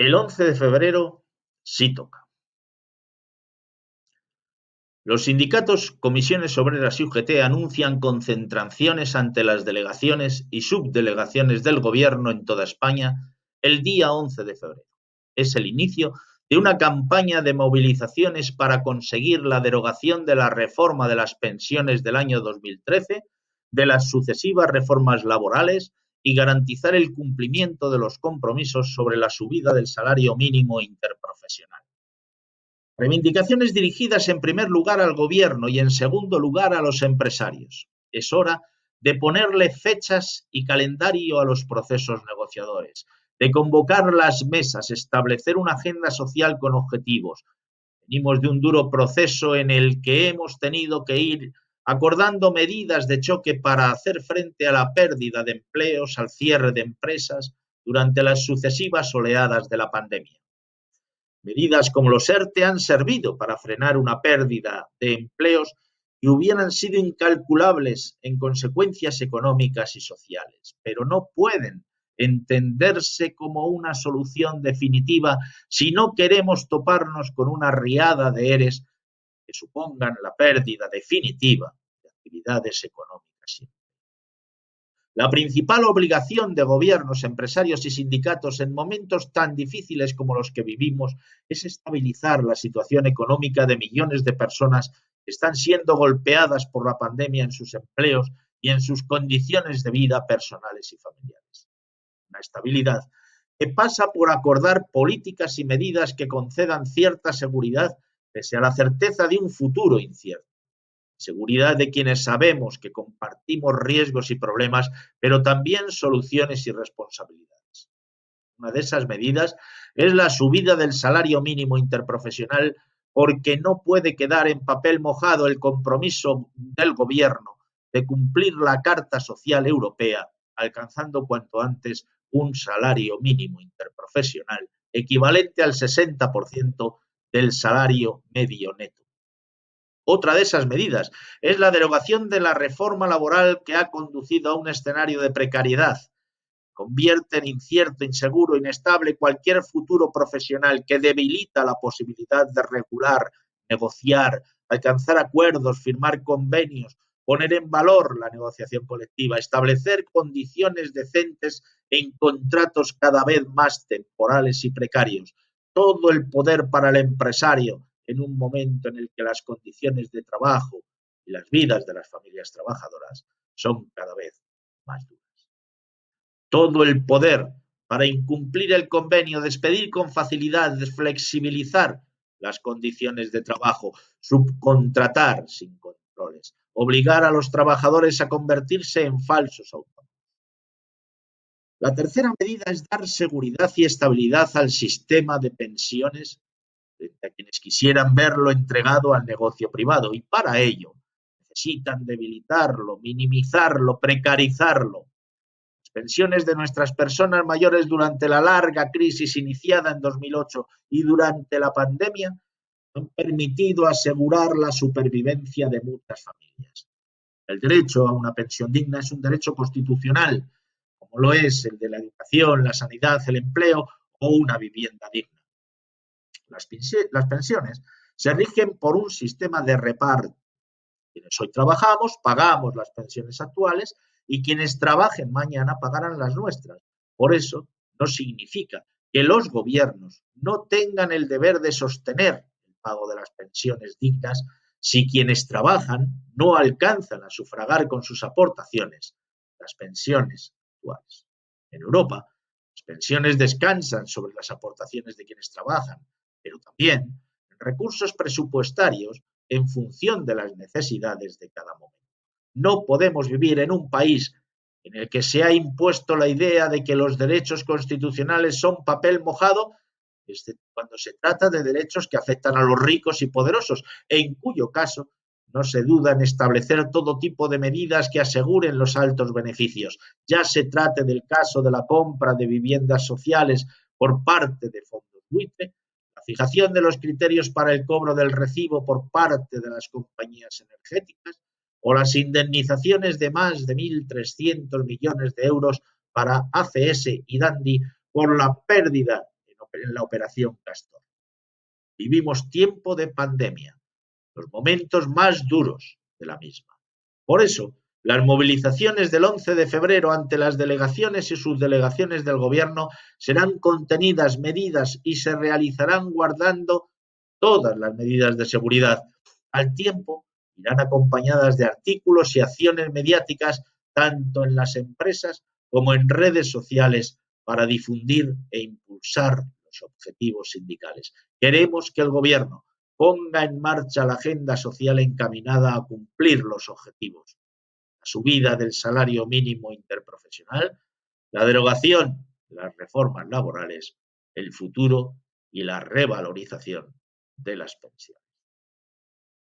El 11 de febrero sí toca. Los sindicatos, comisiones obreras y UGT anuncian concentraciones ante las delegaciones y subdelegaciones del Gobierno en toda España el día 11 de febrero. Es el inicio de una campaña de movilizaciones para conseguir la derogación de la reforma de las pensiones del año 2013, de las sucesivas reformas laborales y garantizar el cumplimiento de los compromisos sobre la subida del salario mínimo interprofesional. Reivindicaciones dirigidas en primer lugar al Gobierno y en segundo lugar a los empresarios. Es hora de ponerle fechas y calendario a los procesos negociadores, de convocar las mesas, establecer una agenda social con objetivos. Venimos de un duro proceso en el que hemos tenido que ir acordando medidas de choque para hacer frente a la pérdida de empleos, al cierre de empresas durante las sucesivas oleadas de la pandemia. Medidas como los ERTE han servido para frenar una pérdida de empleos y hubieran sido incalculables en consecuencias económicas y sociales, pero no pueden entenderse como una solución definitiva si no queremos toparnos con una riada de ERES que supongan la pérdida definitiva de actividades económicas. La principal obligación de gobiernos, empresarios y sindicatos en momentos tan difíciles como los que vivimos es estabilizar la situación económica de millones de personas que están siendo golpeadas por la pandemia en sus empleos y en sus condiciones de vida personales y familiares. Una estabilidad que pasa por acordar políticas y medidas que concedan cierta seguridad pese a la certeza de un futuro incierto. Seguridad de quienes sabemos que compartimos riesgos y problemas, pero también soluciones y responsabilidades. Una de esas medidas es la subida del salario mínimo interprofesional, porque no puede quedar en papel mojado el compromiso del Gobierno de cumplir la Carta Social Europea, alcanzando cuanto antes un salario mínimo interprofesional equivalente al 60% del salario medio neto. Otra de esas medidas es la derogación de la reforma laboral que ha conducido a un escenario de precariedad. Convierte en incierto, inseguro, inestable cualquier futuro profesional, que debilita la posibilidad de regular, negociar, alcanzar acuerdos, firmar convenios, poner en valor la negociación colectiva, establecer condiciones decentes en contratos cada vez más temporales y precarios. Todo el poder para el empresario en un momento en el que las condiciones de trabajo y las vidas de las familias trabajadoras son cada vez más duras. Todo el poder para incumplir el convenio, despedir con facilidad, flexibilizar las condiciones de trabajo, subcontratar sin controles, obligar a los trabajadores a convertirse en falsos autónomos. La tercera medida es dar seguridad y estabilidad al sistema de pensiones frente a quienes quisieran verlo entregado al negocio privado, y para ello necesitan debilitarlo, minimizarlo, precarizarlo. Las pensiones de nuestras personas mayores durante la larga crisis iniciada en 2008 y durante la pandemia han permitido asegurar la supervivencia de muchas familias. El derecho a una pensión digna es un derecho constitucional, como lo es el de la educación, la sanidad, el empleo o una vivienda digna. Las pensiones se rigen por un sistema de reparto. Quienes hoy trabajamos pagamos las pensiones actuales y quienes trabajen mañana pagarán las nuestras. Por eso no significa que los gobiernos no tengan el deber de sostener el pago de las pensiones dignas si quienes trabajan no alcanzan a sufragar con sus aportaciones las pensiones actuales. En Europa, las pensiones descansan sobre las aportaciones de quienes trabajan, pero también en recursos presupuestarios en función de las necesidades de cada momento. No podemos vivir en un país en el que se ha impuesto la idea de que los derechos constitucionales son papel mojado, cuando se trata de derechos que afectan a los ricos y poderosos, en cuyo caso no se duda en establecer todo tipo de medidas que aseguren los altos beneficios, ya se trate del caso de la compra de viviendas sociales por parte de fondos buitre, la fijación de los criterios para el cobro del recibo por parte de las compañías energéticas o las indemnizaciones de más de 1.300 millones de euros para ACS y Dandi por la pérdida en en la operación Castor. Vivimos tiempo de pandemia, los momentos más duros de la misma. Por eso, las movilizaciones del 11 de febrero ante las delegaciones y subdelegaciones del Gobierno serán contenidas, medidas y se realizarán guardando todas las medidas de seguridad. Al tiempo, irán acompañadas de artículos y acciones mediáticas tanto en las empresas como en redes sociales para difundir e impulsar los objetivos sindicales. Queremos que el Gobierno ponga en marcha la agenda social encaminada a cumplir los objetivos: la subida del salario mínimo interprofesional, la derogación de las reformas laborales, el futuro y la revalorización de las pensiones.